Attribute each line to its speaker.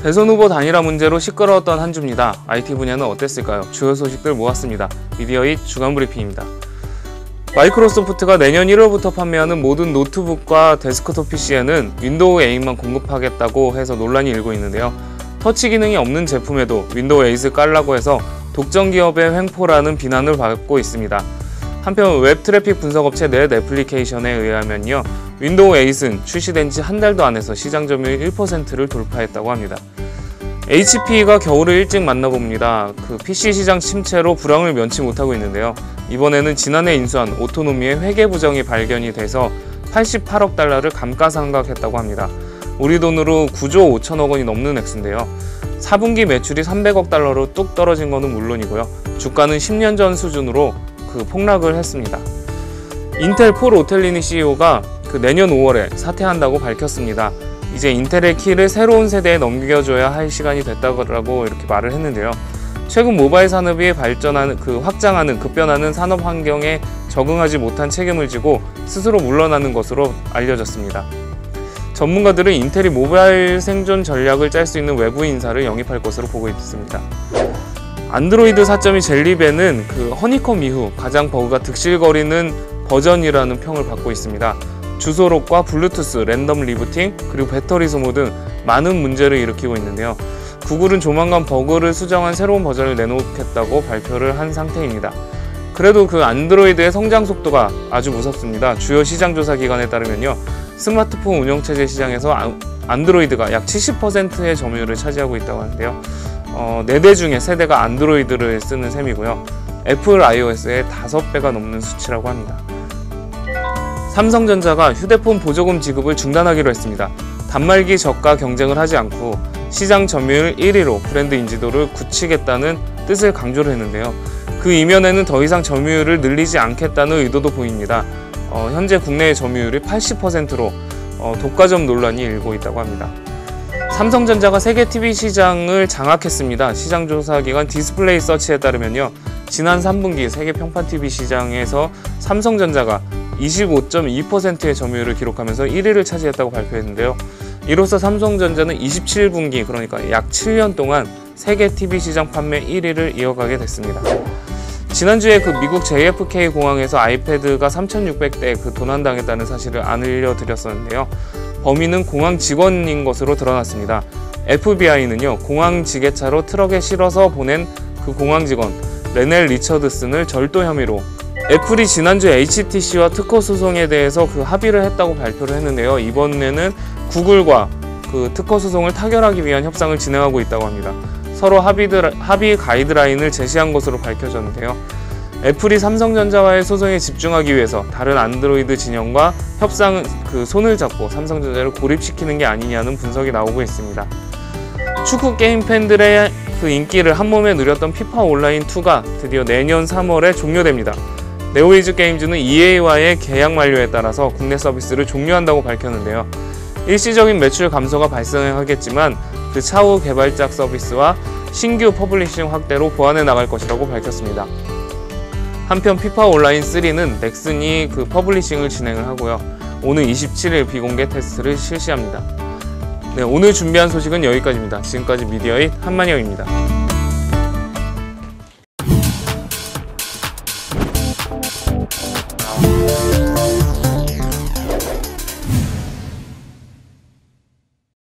Speaker 1: 대선 후보 단일화 문제로 시끄러웠던 한 주입니다. IT 분야는 어땠을까요? 주요 소식들 모았습니다. 미디어잇 주간 브리핑입니다. 마이크로소프트가 내년 1월부터 판매하는 모든 노트북과 데스크톱 PC에는 윈도우 8만 공급하겠다고 해서 논란이 일고 있는데요. 터치 기능이 없는 제품에도 윈도우 8을 깔라고 해서 독점 기업의 횡포라는 비난을 받고 있습니다. 한편 웹 트래픽 분석업체 넷 애플리케이션에 의하면요, 윈도우 8은 출시된 지 한 달도 안 해서 시장 점유율 1%를 돌파했다고 합니다. HP가 겨울을 일찍 만나봅니다. PC 시장 침체로 불황을 면치 못하고 있는데요. 이번에는 지난해 인수한 오토노미의 회계 부정이 발견이 돼서 88억 달러를 감가상각했다고 합니다. 우리 돈으로 9조 5천억 원이 넘는 액수인데요. 4분기 매출이 300억 달러로 뚝 떨어진 것은 물론이고요. 주가는 10년 전 수준으로 폭락을 했습니다. 인텔 폴 오텔리니 CEO가 내년 5월에 사퇴한다고 밝혔습니다. 이제 인텔의 키를 새로운 세대에 넘겨줘야 할 시간이 됐다고 이렇게 말을 했는데요. 최근 모바일 산업이 확장하는 급변하는 산업 환경에 적응하지 못한 책임을 지고 스스로 물러나는 것으로 알려졌습니다. 전문가들은 인텔이 모바일 생존 전략을 짤 수 있는 외부 인사를 영입할 것으로 보고 있습니다. 안드로이드 4.2 젤리벤은 허니콤 이후 가장 버그가 득실거리는 버전이라는 평을 받고 있습니다. 주소록과 블루투스, 랜덤 리부팅, 그리고 배터리 소모 등 많은 문제를 일으키고 있는데요. 구글은 조만간 버그를 수정한 새로운 버전을 내놓겠다고 발표를 한 상태입니다. 그래도 안드로이드의 성장 속도가 아주 무섭습니다. 주요 시장 조사 기관에 따르면요, 스마트폰 운영체제 시장에서 안드로이드가 약 70%의 점유율을 차지하고 있다고 하는데요. 4대 중에 3대가 안드로이드를 쓰는 셈이고요. 애플 iOS의 5배가 넘는 수치라고 합니다. 삼성전자가 휴대폰 보조금 지급을 중단하기로 했습니다. 단말기 저가 경쟁을 하지 않고 시장 점유율 1위로 브랜드 인지도를 굳히겠다는 뜻을 강조를 했는데요. 그 이면에는 더 이상 점유율을 늘리지 않겠다는 의도도 보입니다. 현재 국내의 점유율이 80%로 독과점 논란이 일고 있다고 합니다. 삼성전자가 세계 TV 시장을 장악했습니다. 시장조사기관 디스플레이 서치에 따르면요, 지난 3분기 세계 평판 TV 시장에서 삼성전자가 25.2%의 점유율을 기록하면서 1위를 차지했다고 발표했는데요. 이로써 삼성전자는 27분기, 그러니까 약 7년 동안 세계 TV 시장 판매 1위를 이어가게 됐습니다. 지난주에 미국 JFK 공항에서 아이패드가 3,600대 도난당했다는 사실을 알려드렸었는데요. 범인은 공항 직원인 것으로 드러났습니다. FBI는요, 공항 지게차로 트럭에 실어서 보낸 공항 직원 레넬 리처드슨을 절도 혐의로, 애플이 지난주 HTC와 특허 소송에 대해서 합의를 했다고 발표를 했는데요. 이번에는 구글과 특허 소송을 타결하기 위한 협상을 진행하고 있다고 합니다. 서로 합의 가이드라인을 제시한 것으로 밝혀졌는데요. 애플이 삼성전자와의 소송에 집중하기 위해서 다른 안드로이드 진영과 손을 잡고 삼성전자를 고립시키는 게 아니냐는 분석이 나오고 있습니다. 축구 게임 팬들의 인기를 한몸에 누렸던 피파 온라인2가 드디어 내년 3월에 종료됩니다. 네오위즈 게임즈는 EA와의 계약 만료에 따라서 국내 서비스를 종료한다고 밝혔는데요. 일시적인 매출 감소가 발생하겠지만 차후 개발작 서비스와 신규 퍼블리싱 확대로 보완해 나갈 것이라고 밝혔습니다. 한편 피파 온라인3는 넥슨이 퍼블리싱을 진행을 하고요. 오늘 27일 비공개 테스트를 실시합니다. 네, 오늘 준비한 소식은 여기까지입니다. 지금까지 미디어잇 한만영입니다.